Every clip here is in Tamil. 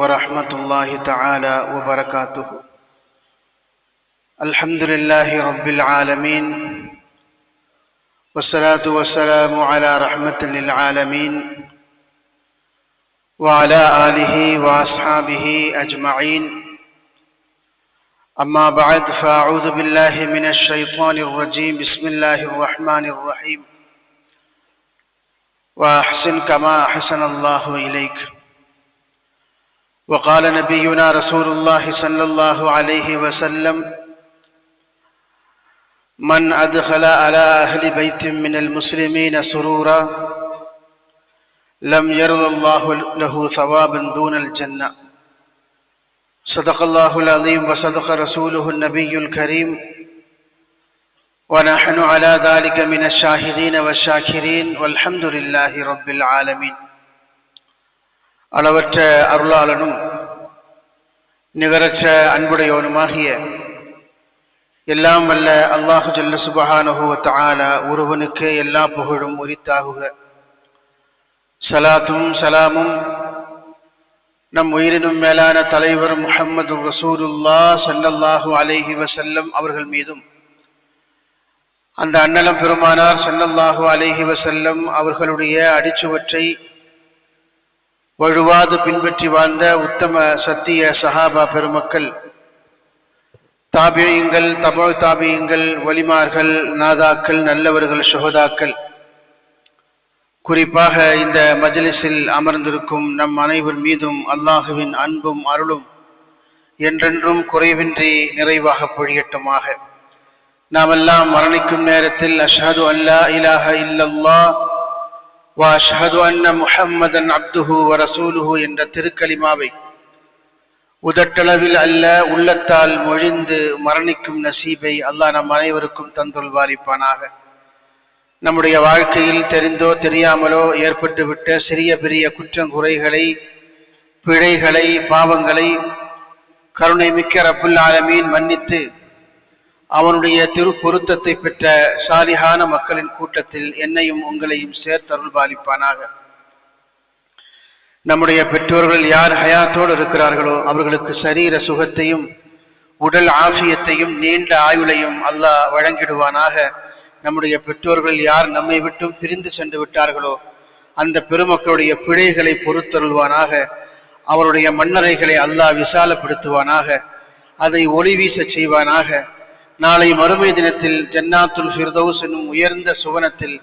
ورحمة الله تعالى وبركاته. الحمد لله رب العالمين، والصلاة والسلام على رحمة للعالمين وعلى آله وأصحابه أجمعين. أما بعد، فأعوذ بالله من الشيطان الرجيم. بسم الله الرحمن الرحيم. وأحسن كما أحسن الله إليك. وقال نبينا رسول الله صلى الله عليه وسلم: من أدخل على أهل بيت من المسلمين سرورا لم يرض الله له ثوابا دون الجنة. صدق الله العظيم وصدق رسوله النبي الكريم، ونحن على ذلك من الشاهدين والشاكرين والحمد لله رب العالمين. அளவற்ற அருளாளனும் நிகரற்ற அன்புடையவனுமாகிய எல்லாம் வல்ல அல்லாஹு ஜல்ல சுப்ஹானஹு வ தஆலா ஒருவனுக்கு எல்லா புகழும் உரித்தாகுக. ஸலாத்தும் ஸலாமும் நம் உயிரினும் மேலான தலைவர் முஹம்மது ரசூலுல்லாஹ் ஸல்லல்லாஹு அலைஹி வஸல்லம் அவர்கள் மீதும், அந்த அன்னலம் பெருமானார் ஸல்லல்லாஹு அலைஹி வஸல்லம் அவர்களுடைய அடிச்சுவற்றை வழுவாது பின்பற்றி வாழ்ந்த உத்தம சத்திய சஹாபா பெருமக்கள், தாபியீங்கள், தபு தாபியீங்கள், வலிமார்கள், நாதாக்கள், நல்லவர்கள், சுஹதாக்கள், குறிப்பாக இந்த மஜ்லிஸில் அமர்ந்திருக்கும் நம் அனைவர் மீதும் அல்லாஹுவின் அன்பும் அருளும் என்றென்றும் குறைவின்றி நிறைவாக பொழியட்டுமாக. நாமெல்லாம் மரணிக்கும் நேரத்தில் அஷ்ஹது அல்லா இலாஹ இல்லல்லாஹ் வ அஷ்ஹது அன்ன முஹம்மதன் அப்துஹு வ ரசூலுஹு என்ற திருக்கலிமாவை உதட்டளவில் அல்ல உள்ளத்தால் மொழிந்து மரணிக்கும் நசீபை அல்லாஹ் நம் அனைவருக்கும் தந்துள்வாரிப்பானாக. நம்முடைய வாழ்க்கையில் தெரிந்தோ தெரியாமலோ ஏற்பட்டுவிட்ட சிறிய பெரிய குற்றங்குறைகளை, பிழைகளை, பாவங்களை கருணை மிக்க ரப்புல் ஆலமீன் மன்னித்து அவனுடைய திருப்பொருத்தத்தை பெற்ற சாலிஹான மக்களின் கூட்டத்தில் என்னையும் உங்களையும் சேர்த்தருள்பாலிப்பானாக. நம்முடைய பெற்றோர்கள் யார் ஹயாத்தோடு இருக்கிறார்களோ அவர்களுக்கு சரீர சுகத்தையும் உடல் ஆஃபியத்தையும் நீண்ட ஆயுளையும் அல்லாஹ் வழங்கிடுவானாக. நம்முடைய பெற்றோர்கள் யார் நம்மை விட்டும் பிரிந்து சென்று விட்டார்களோ அந்த பெருமக்களுடைய பிழைகளை பொறுத்தருள்வானாக. அவருடைய மன்னரைகளை அல்லாஹ் விசாலப்படுத்துவானாக, அதை ஒளி வீச செய்வானாக. நாளை மறுமை தினத்தில் ஜன்னாத்துல் ஃபிர்தௌஸ் என்னும் உயர்ந்த சுவனத்தில்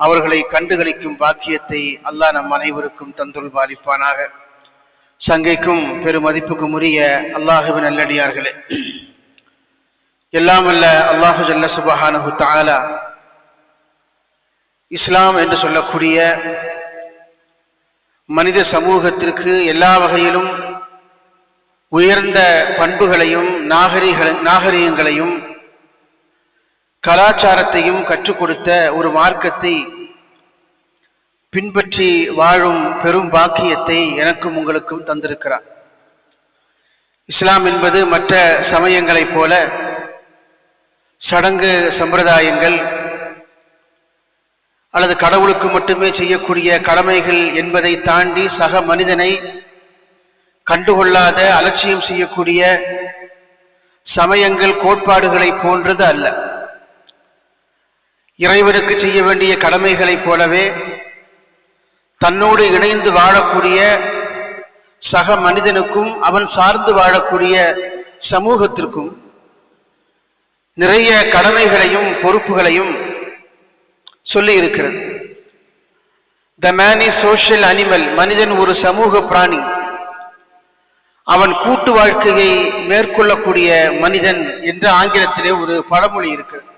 அவர்களை கண்டுகளிக்கும் பாக்கியத்தை அல்லாஹ் நம் அனைவருக்கும் தந்துள்பாலிப்பானாக. சங்கைக்கும் பெருமதிப்புக்கும் உரிய அல்லாஹுவின் நல்லடியார்களே, எல்லாம் வல்ல அல்லாஹு ஜல்ல சுப்ஹானஹு தஆலா இஸ்லாம் என்று சொல்லக்கூடிய மனித சமூகத்திற்கு எல்லா வகையிலும் உயர்ந்த பண்புகளையும் நாகரிகங்களையும் கலாச்சாரத்தையும் கற்றுக் கொடுத்த ஒரு மார்க்கத்தை பின்பற்றி வாழும் பெரும் பாக்கியத்தை எனக்கும் உங்களுக்கும் தந்திருக்கிறார். இஸ்லாம் என்பது மற்ற சமயங்களைப் போல சடங்கு சம்பிரதாயங்கள் அல்லது கடவுளுக்கு மட்டுமே செய்யக்கூடிய கடமைகள் என்பதை தாண்டி சக மனிதனை கண்டுகொள்ளாத, அலட்சியம் செய்யக்கூடிய சமயங்கள், கோட்பாடுகளை போன்றது அல்ல. இறைவனுக்கு செய்ய வேண்டிய கடமைகளைப் போலவே தன்னோடு இணைந்து வாழக்கூடிய சக மனிதனுக்கும் அவன் சார்ந்து வாழக்கூடிய சமூகத்திற்கும் நிறைய கடமைகளையும் பொறுப்புகளையும் சொல்லி இருக்கிறது. The man is social animal. மனிதன் ஒரு சமூக பிராணி. அவன் கூட்டு வாழ்க்கையை மேற்கொள்ளக்கூடிய மனிதன் என்று ஆங்கிலத்திலே ஒரு பழமொழி இருக்கிறது.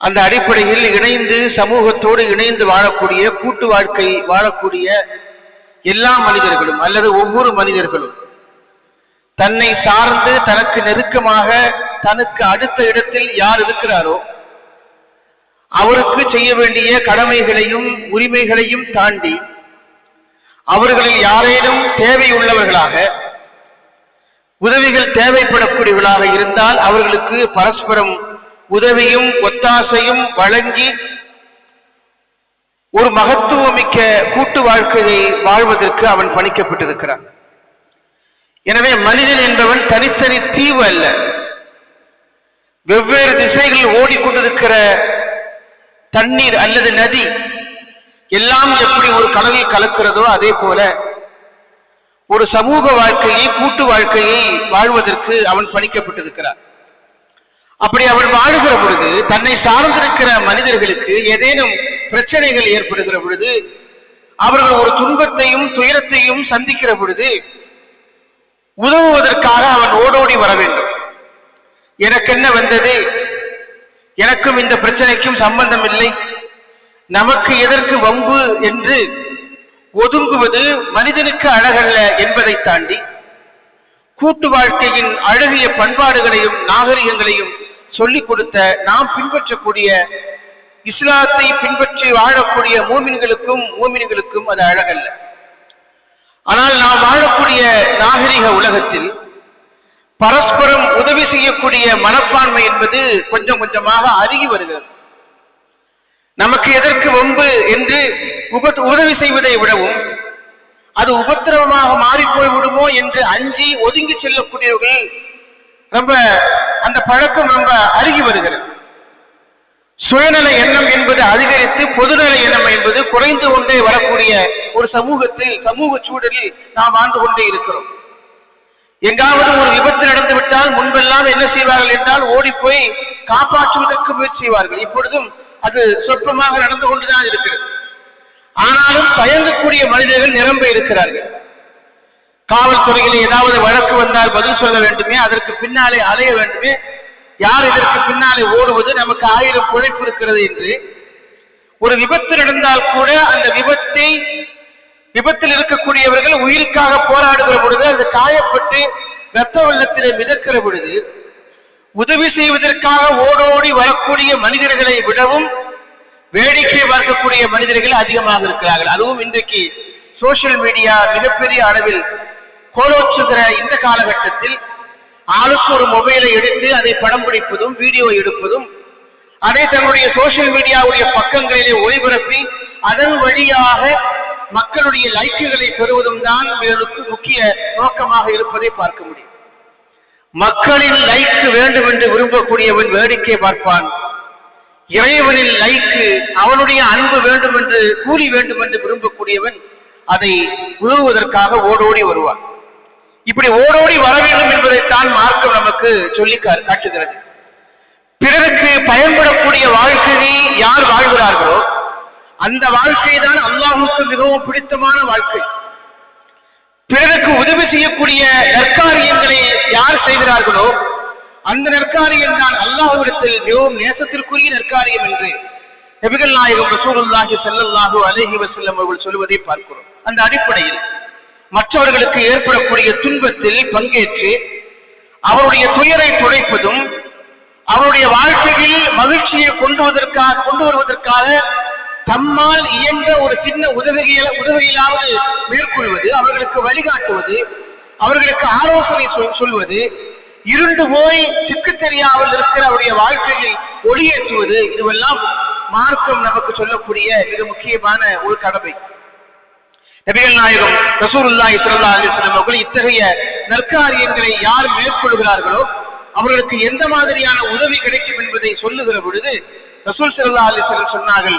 அந்த அடிப்படையில் இணைந்து சமூகத்தோடு இணைந்து வாழக்கூடிய, கூட்டு வாழ்க்கை வாழக்கூடிய எல்லா மனிதர்களும் அல்லது ஒவ்வொரு மனிதர்களும் தன்னை சார்ந்து தனக்கு நெருக்கமாக தனக்கு அடுத்த இடத்தில் யார் இருக்கிறாரோ அவருக்கு செய்ய வேண்டிய கடமைகளையும் உரிமைகளையும் தாண்டி அவர்களில் யாரேனும் தேவையுள்ளவர்களாக, உதவிகள் தேவைப்படக்கூடியவர்களாக இருந்தால் அவர்களுக்கு பரஸ்பரம் உதவியும் ஒத்தாசையும் வழங்கி ஒரு மகத்துவமிக்க கூட்டு வாழ்க்கையை வாழ்வதற்கு அவன் பணிக்கப்பட்டிருக்கிறான். எனவே மனிதன் என்பவன் தனித்தனி தீவு அல்ல, வெவ்வேறு திசைகளில் ஓடிக்கொண்டிருக்கிற தண்ணீர் அல்லது நதி எல்லாம் எப்படி ஒரு கடலில் கலக்கிறதோ அதே போல ஒரு சமூக வாழ்க்கையை, கூட்டு வாழ்க்கையை வாழ்வதற்கு அவன் பணிக்கப்பட்டிருக்கிறான். அப்படி அவன் வாழுகிற பொழுது தன்னை சார்ந்திருக்கிற மனிதர்களுக்கு ஏதேனும் பிரச்சனைகள் ஏற்படுகிற பொழுது, அவர்கள் ஒரு துன்பத்தையும் துயரத்தையும் சந்திக்கிற பொழுது உதவுவதற்காக அவன் ஓடோடி வர வேண்டும். எனக்கு என்ன வந்தது, எனக்கும் இந்த பிரச்சனைக்கும் சம்பந்தம் இல்லை, நமக்கு எதற்கு வம்பு என்று ஒதுங்குவது மனிதனுக்கு அழகல்ல என்பதை தாண்டி கூட்டு வாழ்க்கையின் அழகிய பண்பாடுகளையும் நாகரிகங்களையும் சொல்லிக் கொடுத்த நாம் பின்பற்றக்கூடிய இஸ்லாத்தை பின்பற்றி வாழக்கூடிய மூமின்களுக்கும் அது அழகல்ல. ஆனால் நாம் வாழக்கூடிய நாகரிக உலகத்தில் பரஸ்பரம் உதவி செய்யக்கூடிய மனப்பான்மை என்பது கொஞ்சம் கொஞ்சமாக அருகி வருகிறது. நமக்கு எதற்கு வம்பு என்று உதவி செய்வதை விடவும் அது உபத்திரவமாக மாறிப்போய் விடுமோ என்று அஞ்சி ஒதுங்கி செல்லக்கூடியவர்கள் ரொம்ப அந்த பழக்கம் ரொம்ப அருகி வருகிறது. சுயநல எண்ணம் என்பது அதிகரித்து பொதுநல எண்ணம் என்பது குறைந்து கொண்டே வரக்கூடிய ஒரு சமூக சூழலில் நாம் வாழ்ந்து கொண்டே இருக்கிறோம். எங்காவது ஒரு விபத்து நடந்து விட்டால் முன்பெல்லாம் என்ன செய்வார்கள் என்றால் ஓடிப்போய் காப்பாற்றுவதற்கு முயற்சி செய்வார்கள். இப்பொழுதும் அது சொற்பமாக நடந்து கொண்டுதான் இருக்கிறது. ஆனாலும் பயங்கக்கூடிய மனிதர்கள் நிரம்ப இருக்கிறார்கள். காவல்துறையில் ஏதாவது வழக்கு வந்தால் பதில் சொல்ல வேண்டுமே, அதற்கு பின்னாலே அலைய வேண்டுமே, யார் இதற்கு பின்னாலே ஓடுவது, நமக்கு 1000 பிழைப்பு இருக்கிறது என்று ஒரு விபத்து நடந்தால் கூட அந்த விபத்தில் இருக்கக்கூடியவர்கள் உயிருக்காக போராடுகிற பொழுது அது காயப்பட்டு இரத்த வெள்ளத்திலே மிதக்கிற பொழுது உதவி செய்வதற்காக ஓடோடி வரக்கூடிய மனிதர்களை விடவும் வேடிக்கை பார்க்கக்கூடிய மனிதர்கள் அதிகமாக இருக்கிறார்கள். அதுவும் இன்றைக்கு சோசியல் மீடியா மிகப்பெரிய அளவில் கோலோச்சுகிற இந்த காலகட்டத்தில் ஆளுக்கு ஒரு மொபைலை எடுத்து அதை படம் பிடிப்பதும் வீடியோ எடுப்பதும் அதை தன்னுடைய சோசியல் மீடியாவுடைய பக்கங்களிலே ஒளிபரப்பி அதன் வழியாக மக்களுடைய லைக்குகளை பெறுவதும் தான் இவர்களுக்கு முக்கிய நோக்கமாக இருப்பதை பார்க்க முடியும். மக்களின் லைக்கு வேண்டும் என்று விரும்பக்கூடியவன் வேடிக்கை பார்ப்பான். இறைவனின் லைக்கு, அவனுடைய அன்பு வேண்டும் என்று கூலி வேண்டும் என்று விரும்பக்கூடியவன் அதை உதவுவதற்காக ஓடோடி வருவான். இப்படி ஓடோடி வர வேண்டும் என்பதைத்தான் மார்க்கம் நமக்கு சொல்லி காட்டுகிறது. பிறருக்கு பயன்படக்கூடிய வாழ்க்கையை யார் வாழ்கிறார்களோ அந்த வாழ்க்கை தான் அல்லாஹ்வுக்கு மிகவும் பிடித்தமான வாழ்க்கை. பிறருக்கு உதவி செய்யக்கூடிய நற்காரியங்களை யார் செய்கிறார்களோ அந்த நற்காரியம் தான் அல்லாஹ்விடத்தில் மிகவும் நேசத்திற்குரிய நற்காரியம் என்று நபிகள் நாயகம் ரசூலுல்லாஹி ஸல்லல்லாஹு அலைஹி வஸல்லம் அவர்கள் சொல்வதை பார்க்கிறோம். அந்த அடிப்படையில் மற்றவர்களுக்கு ஏற்படக்கூடிய துன்பத்தில் பங்கேற்று அவருடைய துயரை துடைப்பதும் அவருடைய வாழ்க்கையில் மகிழ்ச்சியை கொண்டு வருவதற்காக தம்மால் இயன்ற ஒரு சின்ன உதவியிலாவது மேற்கொள்வது, அவர்களுக்கு வழிகாட்டுவது, அவர்களுக்கு ஆலோசனை சொல்வது, இருண்டு போய் திக்கு தெரியாமல் இருக்கிற அவருடைய வாழ்க்கையை ஒளியேற்றுவது, இதுவெல்லாம் மார்க்கம் நமக்கு சொல்லக்கூடிய மிக முக்கியமான ஒரு கடமை. நபிகள் நாயகம் ரசூலுல்லாஹி ஸல்லல்லாஹு அலைஹி வஸல்லம் அவர்கள் இத்தகைய நற்காரியங்களை யார் மேற்கொள்கிறார்களோ அவர்களுக்கு எந்த மாதிரியான உதவி கிடைக்கும் என்பதை சொல்லுகிற பொழுது ரசூல் ஸல்லல்லாஹு அலைஹி வஸல்லம் சொன்னார்கள்,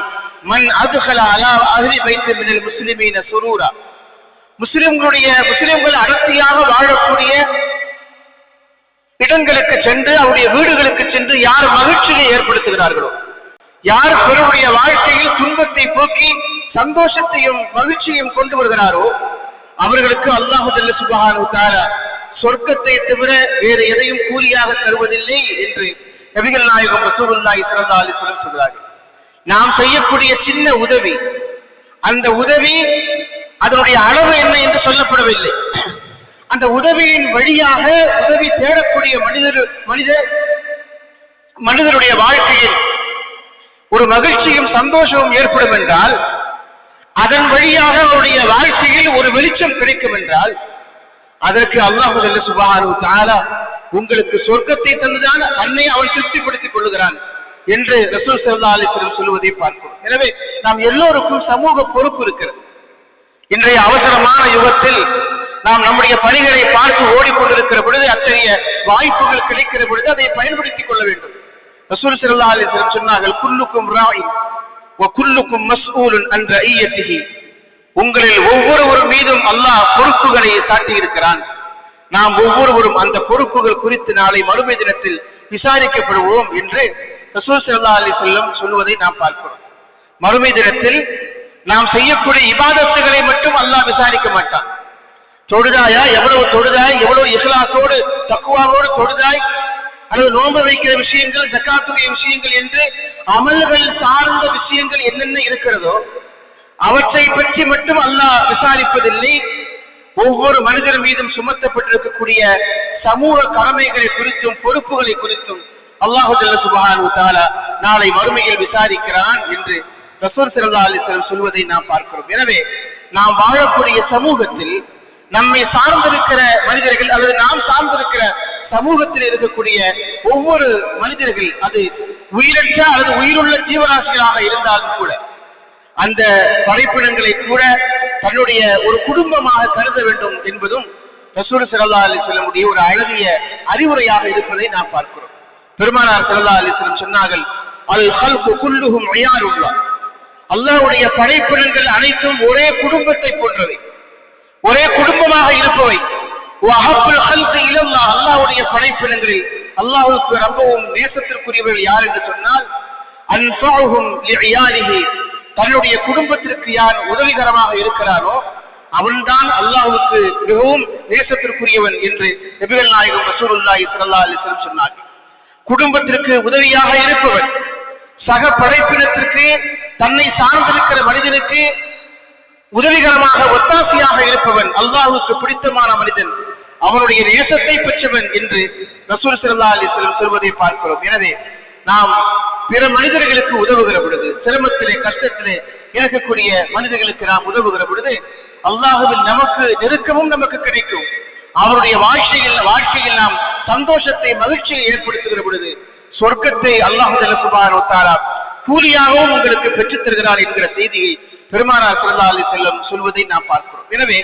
மன் அத்கல அலா அஹ்லி பைத்தி மினல் முஸ்லிமீன சுரூரா, முஸ்லிம்கள் அடர்த்தியாக வாழக்கூடிய இடங்களுக்கு சென்று அவருடைய வீடுகளுக்கு சென்று யார் மகிழ்ச்சியை ஏற்படுத்துகிறார்களோ, யார் பிறருடைய வாழ்க்கையில் துன்பத்தை போக்கி சந்தோஷத்தையும் மகிழ்ச்சியையும் கொண்டு வருகிறாரோ அவர்களுக்கு அல்லாஹ் ஜல்ல சுப்ஹானஹு வ தஆலா சொர்க்கத்தை தவிர வேறு எதையும் கூலியாக தருவதில்லை என்று நபிகள் நாயகம் ரசூலுல்லாஹி ஸல்லல்லாஹு அலைஹி வஸல்லம் சொல்கிறார்கள். நாம் செய்யக்கூடிய சின்ன உதவி, அந்த உதவி அதனுடைய அளவு என்ன என்று சொல்லப்படவில்லை. அந்த உதவியின் வழியாக உதவி தேடக்கூடிய மனிதருடைய வாழ்க்கையில் ஒரு மகிழ்ச்சியும் சந்தோஷமும் ஏற்படும் என்றால், அதன் வழியாக அவருடைய வாழ்க்கையில் ஒரு வெளிச்சம் கிடைக்கும் என்றால், அதற்கு அல்லாஹ் ஜல்ல சுப்ஹானஹு வ தஆலா உங்களுக்கு சொர்க்கத்தை தந்துதான் தன்னை அவன் திருப்திப்படுத்திக் கொள்கிறான் என்று ரசூல் ஸல்லல்லாஹு அலைஹி வஸல்லம் சொல்வதை பார்க்கிறோம். எனவே நாம் எல்லோருக்கும் சமூக பொறுப்பு இருக்கிறது. இன்றைய அவசரமான யுகத்தில் நாம் நம்முடைய பணிகளை பார்த்து ஓடிக்கொண்டிருக்கிற பொழுது, அத்தகைய வாய்ப்புகள் கிடைக்கிற பொழுது அதை பயன்படுத்திக் கொள்ள வேண்டும். ரசூல் ஸல்லல்லாஹு அலைஹி வஸல்லம் சொன்னார்கள், குல்லுக்கும் ராயின் வ குல்லுக்கும் மஸ்ஊலுன் அன் ரஇய்யத்திஹி. உங்களில் ஒவ்வொருவர் மீதும் அல்லாஹ் பொறுப்புகளை சாட்டி இருக்கிறான். நாம் ஒவ்வொருவரும் அந்த பொறுப்புகள் குறித்து நாளை மறுமை தினத்தில் விசாரிக்கப்படுவோம் என்று ரசூல் ஸல்லல்லாஹு அலைஹி வஸல்லம் சொல்வதை நாம் பார்க்கிறோம். மறுமை தினத்தில் நாம் செய்யக்கூடிய இபாதத்துகளை மட்டும் அல்லாஹ் விசாரிக்க மாட்டான். தொழுதாயா, எவ்வளவு தொழுதாய், எவ்வளவு இஹ்லாஸோடு தக்வாவோடு தொழுதாய், அல்லது நோன்பு வைக்கிற விஷயங்கள், ஜக்காத்துடைய விஷயங்கள் என்று அமல்கள் சார்ந்த விஷயங்கள் என்னென்ன இருக்கிறதோ அவற்றை பற்றி மட்டும் அல்லாஹ் விசாரிப்பதில்லை. ஒவ்வொரு மனிதர் மீதும் சுமத்தப்பட்டிருக்கக்கூடிய சமூக கடமைகளை குறித்தும் பொறுப்புகளை குறித்தும் அல்லாஹு ஜல்ல சுப்ஹானஹு வ தஆலா நாளை மறுமையில் விசாரிக்கிறான் என்று ரசூல் ஸல்லல்லாஹு அலைஹி வஸல்லம் சொல்வதை நாம் பார்க்கிறோம். எனவே நாம் வாழக்கூடிய சமூகத்தில் நம்மை சார்ந்திருக்கிற மனிதர்கள் அல்லது நாம் சார்ந்திருக்கிற சமூகத்தில் இருக்கக்கூடிய ஒவ்வொரு மனிதர்கள், அது உயிரற்ற அல்லது உயிருள்ள ஜீவராசிகளாக இருந்தாலும் கூட, அந்த படைப்பினங்களை கூட தன்னுடைய ஒரு குடும்பமாக கருத வேண்டும் என்பதும் ரசூல் ஸல்லல்லாஹு அலைஹி வஸல்லம் ஒரு அழகிய அறிவுரையாக இருப்பதை நாம் பார்க்கிறோம். பெருமானார் ஸல்லல்லாஹு அலைஹி வஸல்லம் சொன்னார்கள், அல் ஹல்கு குல்லுஹும் இயாருல்லாஹ். அல்லாஹ்வுடைய படைப்பினங்கள் அனைத்தும் ஒரே குடும்பத்தை போன்றவை, ஒரே குடும்பமாக இருப்பவை. வஹப்புல் ஹல்கி இலல்லாஹ். அல்லாஹ்வுடைய படைப்பினங்களில் அல்லாஹ்வுக்கு ரொம்பவும் நேசத்திற்குரியவர்கள் யார் என்று சொன்னால், அன்ஃபஉஹும் லிஇயாலிஹி. தன்னுடைய குடும்பத்திற்கு யார் உதவிகரமாக இருக்கிறானோ அவன்தான் அல்லாஹ்வுக்கு மிகவும் நேசத்திற்குரியவன் என்று நபிகள் நாயகம் ரசூலுல்லாஹி ஸல்லல்லாஹு அலைஹி வஸல்லம் சொன்னார்கள். குடும்பத்திற்கு உதவியாக இருப்பவன், சக படைப்பினத்திற்கு, தன்னை சார்ந்திருக்கிற மனிதனுக்கு உதவிகரமாக ஒத்தாசையாக இருப்பவன் அல்லாஹ்வுக்கு பிடித்தமான மனிதன், அவனுடைய நேசத்தை பெற்றவன் என்று ரசூல் ஸல்லல்லாஹு அலைஹி வஸல்லம் சொல்வதை பார்க்கிறோம். எனவே நாம் பிற மனிதர்களுக்கு உதவுகிற பொழுது, சிரமத்திலே கஷ்டத்திலே இருக்கக்கூடிய மனிதர்களுக்கு நாம் உதவுகிற பொழுது அல்லாஹ்வில் நமக்கு நெருக்கமும் நமக்கு கிடைக்கும். அவருடைய வாழ்க்கையில் நாம் சந்தோஷத்தை, மகிழ்ச்சியை ஏற்படுத்துகிற பொழுது சொர்க்கத்தை அல்லாஹ் சுப்ஹானஹு வ தஆலா கூலியாகவும் உங்களுக்கு பெற்றுத் தருகிறார் என்கிற செய்தியை பெருமானார் ஸல்லல்லாஹு அலைஹி வஸல்லம் சொல்வதை நாம் பார்க்கிறோம். எனவே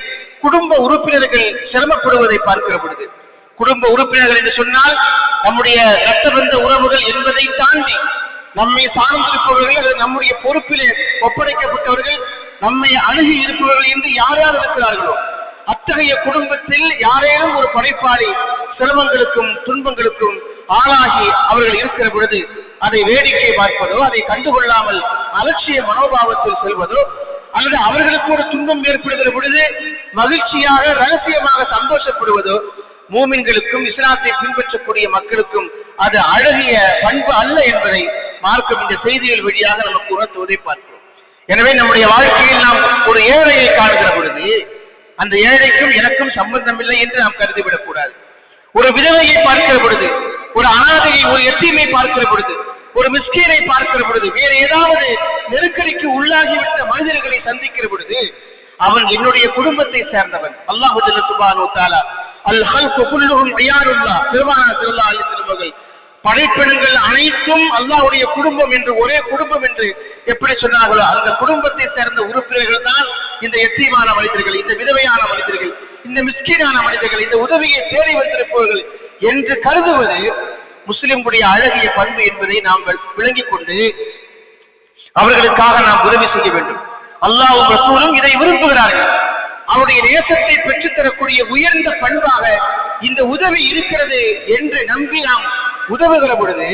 குடும்ப உறுப்பினர்கள் சிரமப்படுவதை பார்க்கிற பொழுது, குடும்ப உறுப்பினர்கள் என்று சொன்னால் நம்முடைய இரத்தபந்த உறவுகள் என்பதை தாண்டி நம்மை சார்ந்திருப்பவர்கள், நம்முடைய பொறுப்பிலே ஒப்படைக்கப்பட்டவர்கள், நம்மை அணுகி இருப்பவர்கள் என்று யார் யார் இருக்கிறார்களோ அத்தகைய குடும்பத்தில் யாரேனும் ஒரு படைப்பாளி சிரமங்களுக்கும் துன்பங்களுக்கும் ஆளாகி அவர்கள் இருக்கிற பொழுது அதை வேடிக்கை பார்ப்பதோ, அதை கண்டுகொள்ளாமல் அலட்சிய மனோபாவத்தில் செல்வதோ, அல்லது அவர்களுக்கு ஒரு துன்பம் ஏற்படுகிற பொழுது மகிழ்ச்சியாக ரகசியமாக சந்தோஷப்படுவதோ மூமின்களுக்கும் இஸ்லாத்தை பின்பற்றக்கூடிய மக்களுக்கும் அது அழகிய பண்பு அல்ல என்பதை மார்க்கம் இந்த செய்திகள் வழியாக நமக்கு உணர்த்துவதை பார்க்கிறோம். எனவே நம்முடைய வாழ்க்கையில் நாம் ஒரு ஏழையை காணுகிற பொழுது அந்த ஏழைக்கும் எனக்கும் சம்பந்தம் இல்லை என்று நாம் கருதிவிடக் கூடாது. ஒரு விதவையை பார்க்கிற பொழுது, ஒரு அனாதையை, ஒரு எத்தீமை பார்க்கிற பொழுது, ஒரு மிஸ்கீனை பார்க்கிற பொழுது, வேறு ஏதாவது நெருக்கடிக்கு உள்ளாகிவிட்ட மனிதர்களை சந்திக்கிற பொழுது அவன் என்னுடைய குடும்பத்தை சேர்ந்தவன். அல்லாஹ் சுப்ஹானஹு வ தஆலா அல் ஹல்கு குல்லுஹும் இயாருல்லாஹ். பெருமானார் ஸல்லல்லாஹு அலைஹி வஸல்லம் அவர்கள் படைப்பினங்கள் அனைத்தும் அல்லாஹ்வுடைய குடும்பம் என்று, ஒரே குடும்பம் என்று எப்படி சொன்னார்களோ அந்த குடும்பத்தை சேர்ந்த உறுப்பினர்கள் தான் இந்த எத்தீமான மனிதர்கள், இந்த விதவையான மனிதர்கள், இந்த மிஸ்கீனான மனிதர்கள், இந்த உதவியை தேடி வந்திருப்பவர்கள் என்று கருதுவது முஸ்லிம்களுடைய அழகிய பண்பு என்பதை நாங்கள் விளங்கிக் கொண்டு அவர்களுக்காக நாம் உதவி செய்ய வேண்டும். அல்லாஹ்வும் ரசூலும் இதை விரும்புகிறார்கள். அவருடைய நேசத்தை பெற்றுத்தரக்கூடிய உயர்ந்த பண்பாக இந்த உதவி இருக்கிறது என்று நம்பி நாம் உதவுகிற பொழுது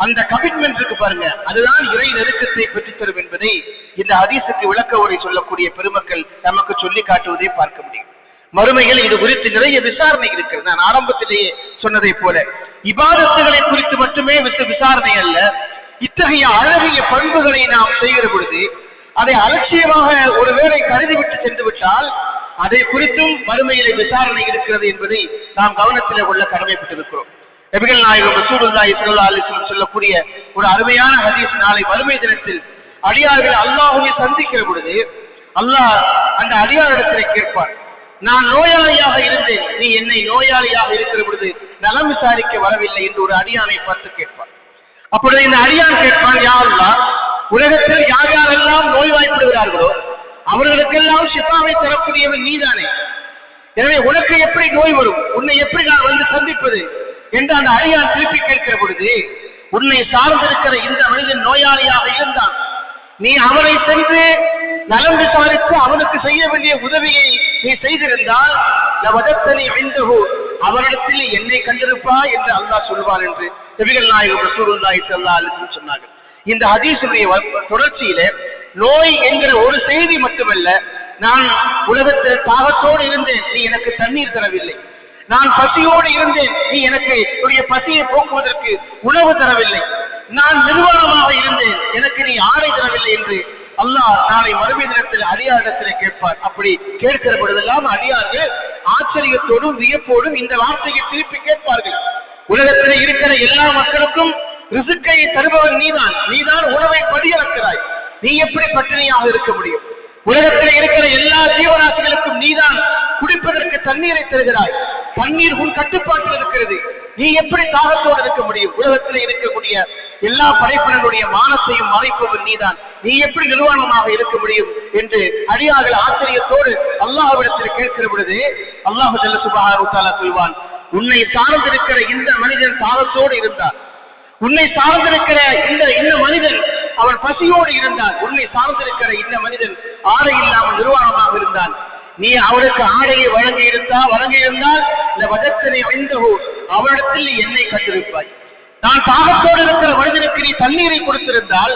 அந்த கமிட்மெண்ட் இருக்கு பாருங்க, அதுதான் இறை நெருக்கத்தை பெற்றுத்தரும் என்பதை இந்த ஹதீஸுக்கு விளக்க உரை சொல்லக்கூடிய பெருமக்கள் நமக்கு சொல்லி காட்டுவதை பார்க்க முடியும். மறுமையில் இது குறித்து நிறைய விசாரணை இருக்கிறது. நான் ஆரம்பத்திலேயே சொன்னதை போல இபாதத்துகளை குறித்து மட்டுமே விசாரணை அல்ல, இத்தகைய அழகிய பண்புகளை நாம் செய்கிற பொழுது அதை அலட்சியமாக ஒருவேளை கருதிவிட்டு சென்று விட்டால் அதை குறித்தும் மறுமையிலே விசாரணை இருக்கிறது என்பதை நாம் கவனத்தில் கொள்ள கடமைப்பட்டிருக்கிறோம். நபிகள் நாயகம் ரசூலுல்லாஹி ஸல்லல்லாஹு அலைஹி வஸல்லம் சொல்லக்கூடிய ஒரு அருமையான ஹதீஸ், நாளை மறுமை தினத்தில் அடியார்கள் அல்லாஹ்வை சந்திக்கிற பொழுது அல்லாஹ் அந்த அடியாரிடத்திலே கேட்பார், நான் நோயாளியாக இருந்தேன், நீ என்னை நோயாளியாக இருக்கிற பொழுது நலம் விசாரிக்க வரவில்லை என்று ஒரு அடியானை பார்த்து கேட்பார். அப்பொழுது இந்த அடியான் கேட்பான், யா அல்லாஹ், உலகத்தில் யார் யாரெல்லாம் நோய்வாய்ப்படுகிறார்களோ அவர்களுக்கெல்லாம் ஷிஃபாவை தரக்கூடியவன் நீதானே, எனவே உனக்கு எப்படி நோய் வரும், உன்னை எப்படி நான் வந்து சந்திப்பது என்று அந்த அடியான் திருப்பி கேட்கிற பொழுது, உன்னை சார்ந்திருக்கிற இந்த மனிதன் நோயாளியாக இருந்தான், நீ அவனை சென்று நலம் விசாரித்து அவனுக்கு செய்ய வேண்டிய உதவியை நீ செய்திருந்தால் அவரிடத்தில் என்னை கண்டிருப்பா என்று அல்லாஹ் சொல்வார் என்று நபிகள் நாயகம் ரசூலுல்லாஹி ஸல்லல்லாஹு அலைஹி வஸல்லம் சொன்னார்கள். இந்த ஹதீஸுடைய தொடர்ச்சியிலே நோய் என்கிற ஒரு செய்தி மட்டுமல்ல, நான் உலகத்தில் தாகத்தோடு இருந்தேன், நீ எனக்கு தண்ணீர் தரவில்லை, நான் பசியோடு இருந்தேன், நீ எனக்கு பசியை போக்குவதற்கு உணவு தரவில்லை, நான் நிர்வாணமாக இருந்தேன், எனக்கு நீ ஆடை தரவில்லை என்று அல்லாஹ் நாளை மறுமை தினத்தில் அடியாரிடத்திலே கேட்பார். அப்படி கேட்கிற பொழுதெல்லாம் அடியார்கள் ஆச்சரியத்தோடும் வியப்போடும் இந்த வார்த்தையை திருப்பி கேட்பார்கள். உலகத்திலே இருக்கிற எல்லா மக்களுக்கும் ரிசுக்கை தருபவன் நீதான், நீதான் உணவை படியிறக்கிறாய், நீ எப்படி பட்டினியாக இருக்க முடியும்? உலகத்தில் இருக்கிற எல்லா ஜீவராசிகளுக்கும் நீதான் குடிப்பதற்கு தண்ணீரை தருகிறாய், தண்ணீர் உன் கட்டுப்பாட்டில் இருக்கிறது, நீ எப்படி தாகத்தோடு இருக்க முடியும்? உலகத்தில் இருக்கக்கூடிய எல்லா படைப்பினருடைய மானத்தையும் மறைப்பவன் நீதான், நீ எப்படி நிர்வாணமாக இருக்க முடியும் என்று அடியார்கள் ஆச்சரியத்தோடு அல்லாஹ்விடத்தில் கேட்கிற பொழுது அல்லாஹ் ஜல்ல சுப்ஹானஹு வ தஆலா சொல்வான், உன்னை சார்ந்திருக்கிற இந்த மனிதன் தாகத்தோடு இருந்தான், உன்னை சார்ந்திருக்கிற இந்த மனிதன் அவன் பசியோடு இருந்தான், உன்னை சார்ந்திருக்கிற இந்த மனிதன் ஆடை இல்லாமல் நிர்வாணமாக இருந்தான், நீ அவனுக்கு ஆடையை வழங்கியிருந்தால் இந்த வஜத்தனை ஐந்தஹு அவனிடத்தில் என்னை கண்டிருப்பாய். நான் தாகத்தோடு இருக்கிற மனிதனுக்கு நீ தண்ணீரை கொடுத்திருந்தால்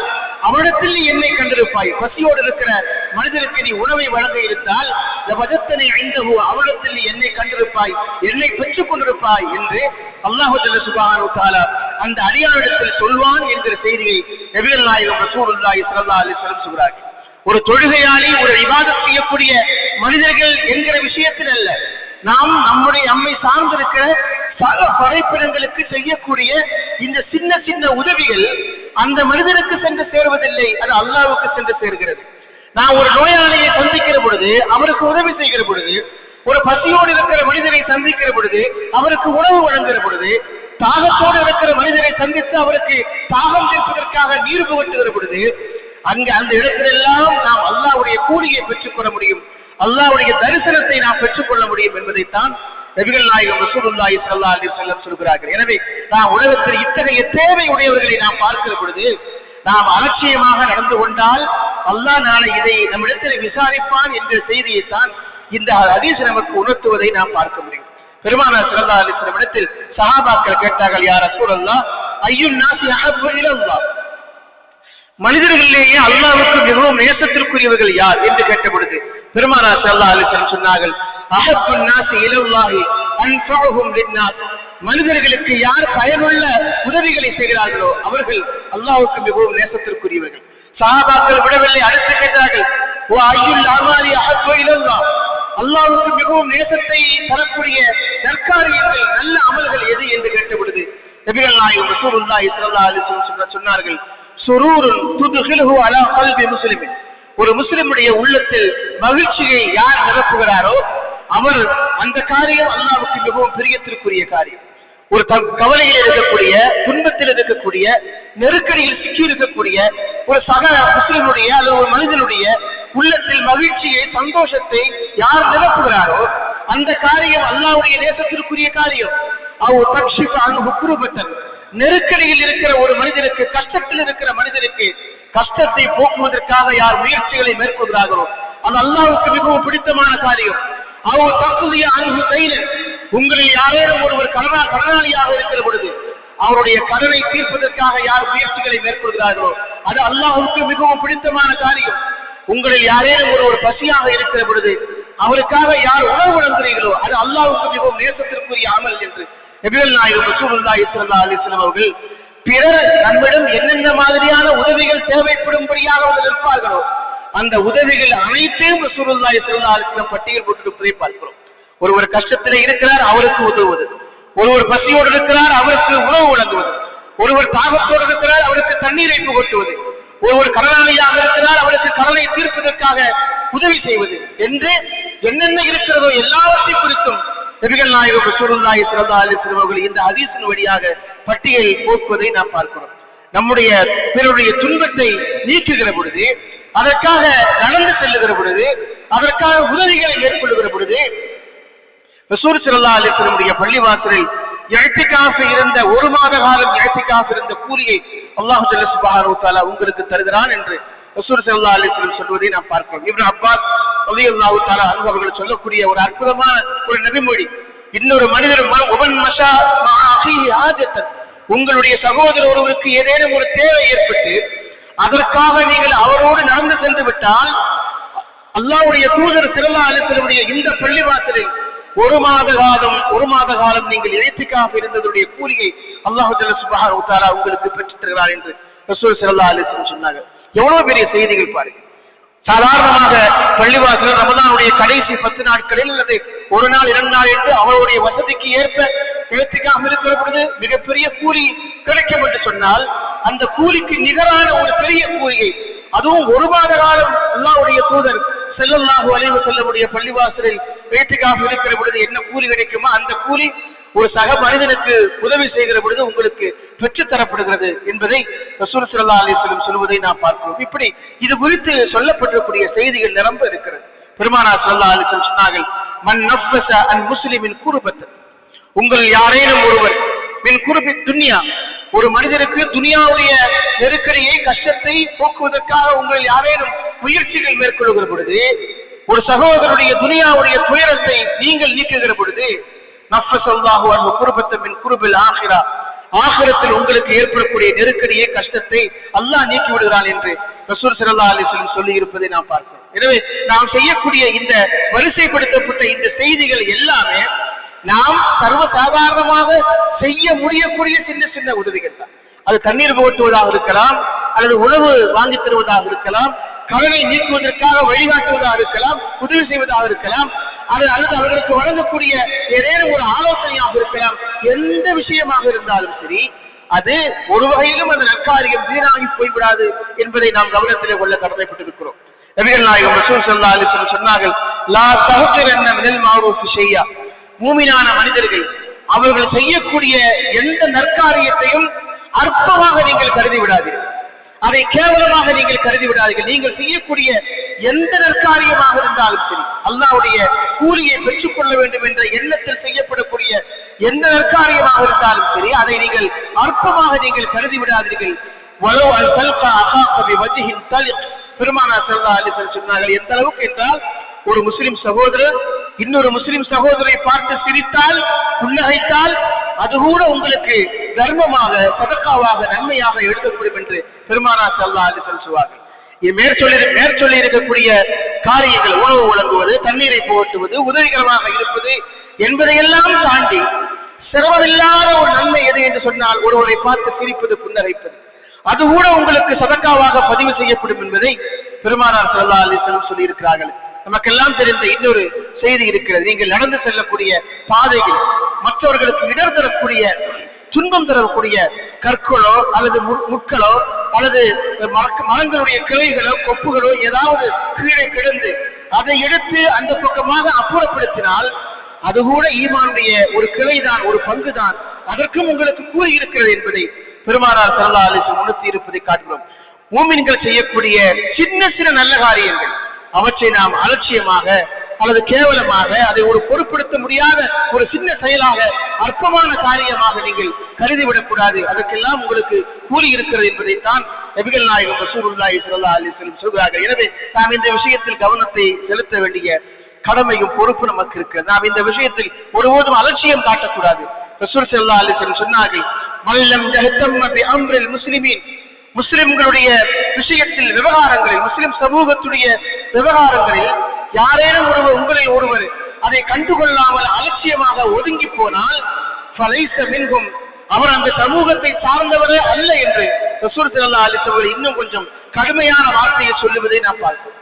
அவனிடத்தில் என்னை கண்டிருப்பாய். பசியோடு இருக்கிற மனிதனுக்கு நீ உணவை வழங்க இருந்தால் இந்த வஜத்தனை ஐந்தஹு அவனிடத்தில் என்னை கண்டிருப்பாய், என்னை பெற்றுக் கொண்டிருப்பாய் என்று அல்லாஹ் ஜல்ல சுப்ஹானஹு வ தஆலா அந்த அடியாரிடத்தில் சொல்வான் என்கிற செய்தியை நபிகள் நாயகம் ரசூலுல்லாஹி ஸல்லல்லாஹு அலைஹி வஸல்லம் சொல்கிறார்கள். ஒரு தொழுகையாளி, ஒரு இபாதத் செய்யக்கூடிய மனிதர்கள் என்கிற விஷயத்தில் அல்ல, நாம் நம்மை சார்ந்திருக்கிற சக படைப்பினங்களுக்கு செய்யக்கூடிய இந்த சின்ன சின்ன உதவிகள் அந்த மனிதனுக்கு சென்று சேருவதில்லை, அது அல்லாஹ்வுக்கு சென்று சேர்கிறது. நான் ஒரு நோயாளியை சந்திக்கிற பொழுது அவருக்கு உதவி செய்கிற பொழுது, ஒரு பசியோடு இருக்கிற மனிதனை சந்திக்கிற பொழுது அவருக்கு உணவு வழங்குகிற பொழுது, தாகத்தோடு இருக்கிற மனிதனை சந்தித்து அவருக்கு தாகம் தீர்ப்பதற்காக நீர் புகட்டுகிற பொழுது, அங்கு அந்த இடத்திலெல்லாம் நாம் அல்லாஹ்வுடைய கூலியை பெற்றுக்கொள்ள முடியும், அல்லாஹ்வுடைய தரிசனத்தை நாம் பெற்றுக்கொள்ள முடியும் என்பதைத்தான் நபிகள் நாயகம் ரசூலுல்லாஹி ஸல்லல்லாஹு அலைஹி வஸல்லம் சொல்கிறார்கள். எனவே நாம் உலகத்தில் இத்தகைய தேவை உடையவர்களை நாம் பார்க்கிற பொழுது நாம் அலட்சியமாக நடந்து கொண்டால் அல்லாஹ் நாளை இதை நம்மிடத்தில் விசாரிப்பான் என்ற செய்தியைத்தான் இந்த ஹதீஸ் நமக்கு உணர்த்துவதை நாம் பார்க்க முடியும். பெருமானார் ஸல்லல்லாஹு அலைஹி வஸல்லம் இடத்தில் சஹாபாக்கள் கேட்டார்கள், யா ரசூலல்லாஹ் அய்யுன் நாஸி அஹப்பு இலல்லாஹ், மனிதர்களிலேயே அல்லாஹ்வுக்கு மிகவும் நேசத்திற்குரியவர்கள் யார் என்று கேட்ட பொழுது பெருமானார் ஸல்லல்லாஹு அலைஹி வஸல்லம் சொன்னார்கள், அஹப்புன் நாஸி இலல்லாஹி அன்ஃபஉஹும் லின்னாஸ், மனிதர்களுக்கு யார் பயனுள்ள உதவிகளை செய்கிறார்களோ அவர்கள் அல்லாஹ்வுக்கு மிகவும் நேசத்திற்குரியவர்கள். சஹாபாக்கள் விடவில்லை, அடுத்து கேட்டார்கள், ஓ அய்யுல் அமாலி அஹப்பு இலல்லாஹ், அல்லாஹ்வுக்கு மிகவும் நேசத்தை தரக்கூடிய நற்காரியங்கள் நல்ல அமல்கள் எது என்று கேட்ட பொழுது நபிகள் நாயகம் ரசூலுல்லாஹி ஸல்லல்லாஹு அலைஹி வஸல்லம் சொன்னார்கள், சுரூருன் துத்கிலுஹு அலா கல்பி முஸ்லிமின், ஒரு முஸ்லிமுடைய உள்ளத்தில் மகிழ்ச்சியை யார் நிரப்புகிறாரோ அவர் அந்த காரியம் அல்லாஹ்வுக்கு மிகவும் பிரியத்திற்குரிய காரியம். ஒரு கவலையில் இருக்கக்கூடிய, துன்பத்தில் இருக்கக்கூடிய, நெருக்கடியில் சிக்கி இருக்கக்கூடிய ஒரு சக முஸ்லிமுடைய அல்லது ஒரு மனிதனுடைய உள்ளத்தில் மகிழ்ச்சியை, சந்தோஷத்தை யார் நிரப்புகிறாரோ அந்த காரியம் அல்லாஹ்வுடைய நேசத்திற்குரிய காரியம். நெருக்கடியில் இருக்கிற ஒரு மனிதனுக்கு, கஷ்டத்தில் இருக்கிற மனிதனுக்கு கஷ்டத்தை போக்குவதற்காக யார் முயற்சிகளை மேற்கொள்கிறார்களோ அது அல்லாஹ்வுக்கு மிகவும் பிடித்தமான காரியம். உங்களில் யாரேனும் ஒருவர் கடனாளியாக இருக்கிற பொழுது அவருடைய கடனை தீர்ப்பதற்காக யார் முயற்சிகளை மேற்கொள்கிறார்களோ அது அல்லாஹ்வுக்கு மிகவும் பிடித்தமான காரியம். உங்களில் யாரேனும் ஒருவர் பசியாக இருக்கிற பொழுது அவருக்காக யார் உணவு வழங்குகிறீர்களோ அது அல்லாஹ்வுக்கு மிகவும் நேசத்திற்குரிய அமல் என்று நபிகள் நாயகம் ரசூலுல்லாஹி ஸல்லல்லாஹு அலைஹி வஸல்லம் அவர்கள் பிறர் நம்மிடம் என்னென்ன மாதிரியான உதவிகள் தேவைப்படும்படியாக அவர்கள் இருப்பார்களோ அந்த உதவிகள் அனைத்தையும் ரசூலுல்லாஹி ஸல்லல்லாஹு அலைஹி வஸல்லம் பட்டியல் போட்டிருப்பதை பார்க்கிறோம். ஒருவர் கஷ்டத்திலே இருக்கிறார், அவருக்கு உதவுவது. ஒருவர் பசியோடு இருக்கிறார், அவருக்கு உணவு வழங்குவது. ஒருவர் தாகத்தோடு இருக்கிறார், அவருக்கு தண்ணீரை புகட்டுவது. ஒருவர் கடனாளியாக இருக்கிறார், அவருக்கு கடனை தீர்ப்பதற்காக உதவி செய்வது என்று என்னென்ன இருக்கிறதோ எல்லாவற்றையும் குறித்தும் நபிகள் நாயகம் ரசூலுல்லாஹி ஸல்லல்லாஹு அலைஹி வஸல்லம் அவர்கள் இந்த ஹதீஸின் வழியாக பட்டியல் போக்குவதை நாம் பார்க்கிறோம். நம்முடைய பிறருடைய துன்பத்தை நீக்குகிற பொழுது, அதற்காக நடந்து செல்லுகிற பொழுது, அதற்காக உதவிகளை மேற்கொள்ளுகிற பொழுது ரசூல் ஸல்லல்லாஹு அலைஹி வஸல்லம் பள்ளிவாசலில் இஅ்திகாஃப் இருந்த 1 மாத காலம் இஅ்திகாஃப் இருந்த கூலியை அல்லாஹ் ஜல்ல சுப்ஹானஹு வ தஆலா உங்களுக்கு தருகிறான் என்று ரசூல் ஸல்லல்லாஹு அலைஹி வஸல்லம் சொல்வதை நாம் பார்க்கிறோம். இப்னு அப்பாஸ் ரலியல்லாஹு தஆலா அன்ஹு அவர்கள் சொல்லக்கூடிய ஒரு அற்புதமான ஒரு நபிமொழி, இன்னொரு மனிதர் உபன் மஷா அஹீஹி ஹாஜத்தன், உங்களுடைய சகோதரர் ஒருவருக்கு ஏதேனும் ஒரு தேவை ஏற்பட்டு அதற்காக நீங்கள் அவரோடு நடந்து சென்று விட்டால் அல்லாஹ்வுடைய தூதர் ஸல்லல்லாஹு அலைஹி வஸல்லம் இந்த பள்ளிவாசலில் 1 மாத காலம் நீங்கள் இஅ்திகாஃப் இருந்ததுடைய கூலியை அல்லாஹ் ஜல்ல சுப்ஹானஹு வ தஆலா உங்களுக்கு பெற்றுத் தருகிறார் என்று ரசூல் ஸல்லல்லாஹு அலைஹி வஸல்லம் சொன்னாங்க. எவ்வளவு பெரிய செய்திகள் பாருங்க. சாதாரணமாக பள்ளிவாசல் ரமதானுடைய கடைசி 10 நாட்களில் அல்லது 1 நாள் 2 நாள் என்று அவருடைய வசதிக்கு ஏற்ப இஅ்திகாஃப் இருக்கிற பொழுது மிகப்பெரிய கூலி கிடைக்கும் என்று சொன்னால், அந்த கூலிக்கு நிகரான ஒரு பெரிய கூலியை, அதுவும் 1 மாத காலம் அல்லாஹ்வுடைய தூதர் ஸல்லல்லாஹு அலைஹி வஸல்லம் பள்ளிவாசலில் இஅ்திகாஃப் இருக்கிற பொழுது என்ன கூலி கிடைக்குமோ அந்த கூலி ஒரு சக மனிதனுக்கு உதவி செய்கிற பொழுது உங்களுக்கு பெற்றுத் தரப்படுகிறது என்பதை ரசூல் ஸல்லல்லாஹு அலைஹி வஸல்லம் சொல்வதை நாம் பார்க்கிறோம். இப்படி இது குறித்து சொல்லப்பட்டிருக்கக்கூடிய செய்திகள் நிரம்ப இருக்கிறது. பெருமானார் ஸல்லல்லாஹு அலைஹி வஸல்லம் சொன்னார்கள், மன் நஃபஸ அன் முஸ்லிமின் குர்பத், உங்கள் யாரேனும் ஒருவர் மின் குர்பி துன்யா, ஒரு மனிதருக்கு துனியாவுடைய நெருக்கடியை கஷ்டத்தை போக்குவதற்காக உங்கள் யாரேனும் முயற்சிகள் மேற்கொள்ளுகிற பொழுது, ஒரு சகோதரருடைய துனியாவுடைய துயரத்தை நீங்கள் நீக்குகிற பொழுது, நஃபஸல்லாஹு அன்ஹு குர்பத்த மின் குர்பில் ஆகிரா, ஆகிரத்தில் உங்களுக்கு ஏற்படக்கூடிய நெருக்கடியை கஷ்டத்தை அல்லாஹ் நீக்கி விடுகிறான் என்று ரசூல் ஸல்லல்லாஹு அலைஹி வஸல்லம் சொல்லி இருப்பதை நாம் பார்க்கிறோம். எனவே நாம் செய்யக்கூடிய இந்த வரிசைப்படுத்தப்பட்ட இந்த செய்திகள் எல்லாமே நாம் சர்வசாதாரணமாக செய்ய முடியக்கூடிய சின்ன சின்ன உதவிகள் தான். அது தண்ணீர் போட்டுவதாக இருக்கலாம், அல்லது உணவு வாங்கி தருவதாக இருக்கலாம், கடனை நீக்குவதற்காக வழிகாட்டுவதாக இருக்கலாம், உதவி செய்வதாக இருக்கலாம், அல்லது அவர்களுக்கு வழங்கக்கூடிய ஏதேனும் ஒரு ஆலோசனையாக இருக்கலாம். எந்த விஷயமாக இருந்தாலும் சரி, அது ஒரு வகையிலும் அந்த நற்காரியம் வீணாகி போய்விடாது என்பதை நாம் கவனத்திலே கொள்ள கடமைப்பட்டிருக்கிறோம். நபிகள் நாயகம் ரசூல் ஸல்லல்லாஹு அலைஹி வஸல்லம் சொன்னார்கள், லா தஹ்கிரன்ன மினல் மஅரூஃபி ஷையா, மூமினான மனிதர்கள் அவர்கள் செய்யக்கூடிய எந்த நற்காரியத்தையும் அற்பமாக நீங்கள் கருதி விடாதீர்கள், அதை கேவலமாக நீங்கள் கருதி விடாதீர்கள். நீங்கள் செய்யக்கூடிய எந்த நற்காரியமாக இருந்தாலும் சரி, அல்லாஹ்வுடைய கூலியை பெற்றுக் கொள்ள வேண்டும் என்ற எண்ணத்தில் செய்யப்படக்கூடிய எந்த நற்காரியமாக இருந்தாலும் சரி, அதை நீங்கள் அற்பமாக நீங்கள் கருதி விடாதீர்கள். வலோ அல் தல்கா அஹாக பிவஜ்ஹின் தலிக், பெருமானார் ஸல்லல்லாஹு அலைஹி வஸல்லம் சொன்னார்கள், எந்த அளவுக்கு என்றால் ஒரு முஸ்லிம் சகோதரர் இன்னொரு முஸ்லிம் சகோதரரை பார்த்து சிரித்தால், புன்னகைத்தால், அது கூட உங்களுக்கு தர்மமாக, சதக்காவாக, நன்மையாக எழுதப்படும் என்று பெருமானார் ஸல்லல்லாஹு அலைஹி வஸல்லம் சொல்வார்கள். மேற்சொல்லி இருக்கக்கூடிய காரியங்கள், உணவு வழங்குவது, தண்ணீரை புகட்டுவது, உதவிகரமாக இருப்பது என்பதையெல்லாம் தாண்டி சிரமமில்லாத ஒரு நன்மை எது என்று சொன்னால் ஒருவரை பார்த்து சிரிப்பது, புன்னகைப்பது, அது கூட உங்களுக்கு சதக்காவாக பதிவு செய்யப்படும் என்பதை பெருமானார் ஸல்லல்லாஹு அலைஹி வஸல்லம் சொல்லி இருக்கிறார்கள். நமக்கெல்லாம் தெரிந்த இன்னொரு செய்தி இருக்கிறது. நீங்கள் நடந்து செல்லக்கூடிய பாதைகள் மற்றவர்களுக்கு இடர் தரக்கூடிய, துன்பம் தரக்கூடிய கற்களோ அல்லது முட்களோ அல்லது மரங்களுடைய கிளைகளோ கொப்புகளோ ஏதாவது கீழே கிடந்து அதை எடுத்து அந்த பக்கமாக அப்புறப்படுத்தினால் அது கூட ஈமானுடைய ஒரு கிளைதான், ஒரு பங்குதான், அதற்கும் உங்களுக்கு கூறி இருக்கிறது என்பதை பெருமானார் ஸல்லல்லாஹு அலைஹி வஸல்லம் உணர்த்தி இருப்பதை காட்டுகிறோம். மூமின்கள் செய்யக்கூடிய சின்ன சின்ன நல்ல காரியங்கள், அவற்றை நாம் அலட்சியமாக அல்லது கேவலமாக, அதை ஒரு பொருட்படுத்த முடியாத ஒரு சின்ன செயலாக, அற்பமான காரியமாக நீங்கள் கருதிவிடக்கூடாது. அதற்கெல்லாம் உங்களுக்கு கூலி இருக்கிறது என்பதைத்தான் நபிகள் நாயகம் ரசூலுல்லாஹி ஸல்லல்லாஹு அலைஹி வஸல்லம் சொல்கிறார்கள். எனவே நாம் இந்த விஷயத்தில் கவனத்தை செலுத்த வேண்டிய கடமையும் பொறுப்பு நமக்கு இருக்கிறது. நாம் இந்த விஷயத்தில் ஒருபோதும் அலட்சியம் காட்டக்கூடாது. ரசூல் ஸல்லல்லாஹு அலைஹி வஸல்லம் சொன்னார்கள், மல்லம் யஹ்தம்ம பி அம்ரில் முஸ்லிமீன், முஸ்லிம்களுடைய விஷயத்தில், விவகாரங்களில், முஸ்லிம் சமூகத்துடைய விவகாரங்களில் யாரேனும் உங்களில் ஒருவர் அதை கண்டுகொள்ளாமல் அலட்சியமாக ஒதுங்கி போனால் ஃபலைஸ மின்ஹும், அவர் அந்த சமூகத்தை சார்ந்தவரே அல்ல என்று ரசூல் ஸல்லல்லாஹு அலைஹி வஸல்லம் இன்னும் கொஞ்சம் கடுமையான வார்த்தையை சொல்லுவதை நாம் பார்க்கிறோம்.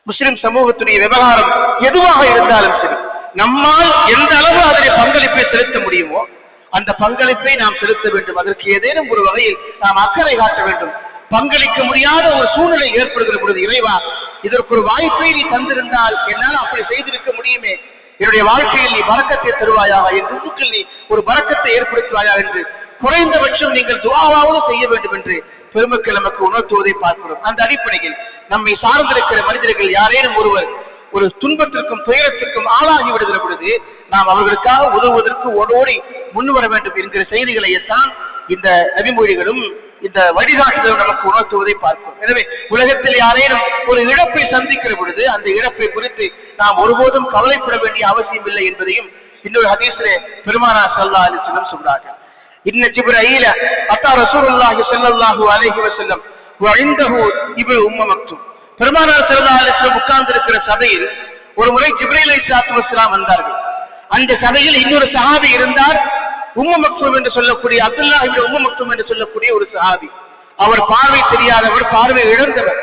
முஸ்லிம் சமூகத்துடைய விவகாரம் எதுவாக இருந்தாலும் சரி, நம்மால் எந்த அளவு அதனை பங்களிப்பை செலுத்த முடியுமோ அந்த பங்களிப்பை நாம் செலுத்த வேண்டும். அதற்கு ஏதேனும் ஒரு வகையில் நாம் அக்கறை காட்ட வேண்டும். பங்களிக்க முடியாத ஒரு சூழ்நிலை ஏற்படுகிற பொழுது, இறைவா இதற்கு ஒரு வாய்ப்பை நீ தந்திருந்தால் என்னால் அப்படி செய்திருக்க முடியுமே, என்னுடைய வாழ்க்கையில் நீ பரக்கத்தை தருவாயாக, என் ரிஸ்கில் நீ ஒரு பரக்கத்தை ஏற்படுத்துவாயா என்று குறைந்தபட்சம் நீங்கள் துஆவாவது செய்ய வேண்டும் என்று பெருமக்கள் நமக்கு உணர்த்துவதை பார்க்கிறோம். அந்த அடிப்படையில் நம்மை சார்ந்திருக்கிற மனிதர்கள் யாரேனும் ஒருவர் ஒரு துன்பத்திற்கும் துயரத்திற்கும் ஆளாகி விடுகிற பொழுது நாம் அவர்களுக்காக உதவுவதற்கு ஓடோடி முன்வர வேண்டும் என்கிற செய்திகளைத்தான் இந்த நபிமொழிகளும் இந்த வழிகாட்டுதலும் நமக்கு உணர்த்துவதை பார்ப்போம். எனவே உலகத்தில் யாரேனும் ஒரு இழப்பை சந்திக்கிற பொழுது அந்த இழப்பை குறித்து நாம் ஒருபோதும் கவலைப்பட வேண்டிய அவசியம் இல்லை என்பதையும் இன்னொரு ஹதீஸிலே பெருமானார் ஸல்லல்லாஹு அலைஹி வஸல்லம் சொல்றார்கள். இன்ன ஜிப்ரீல அத்தா ரசூலுல்லாஹி ஸல்லல்லாஹு அலைஹி வஸல்லம் வஇந்தஹு இப்னு மக்தும். பெருமானார் ஸல்லல்லாஹு அலைஹி வஸல்லம் உட்கார்ந்து இருக்கிற சபையில் ஒரு முறை ஜிப்ரீல் அலைஹிஸ்ஸலாத்து வஸ்ஸலாம் வந்தார்கள். அந்த சபையில் இன்னொரு சஹாபி இருந்தார், மக்தும் என்று சொல்லக்கூடிய அப்துல்லாஹ் இப்னு மக்தும் என்று சொல்லக்கூடிய ஒரு சஹாபி. அவர் பார்வை தெரியாதவர், பார்வை இழந்தவர்.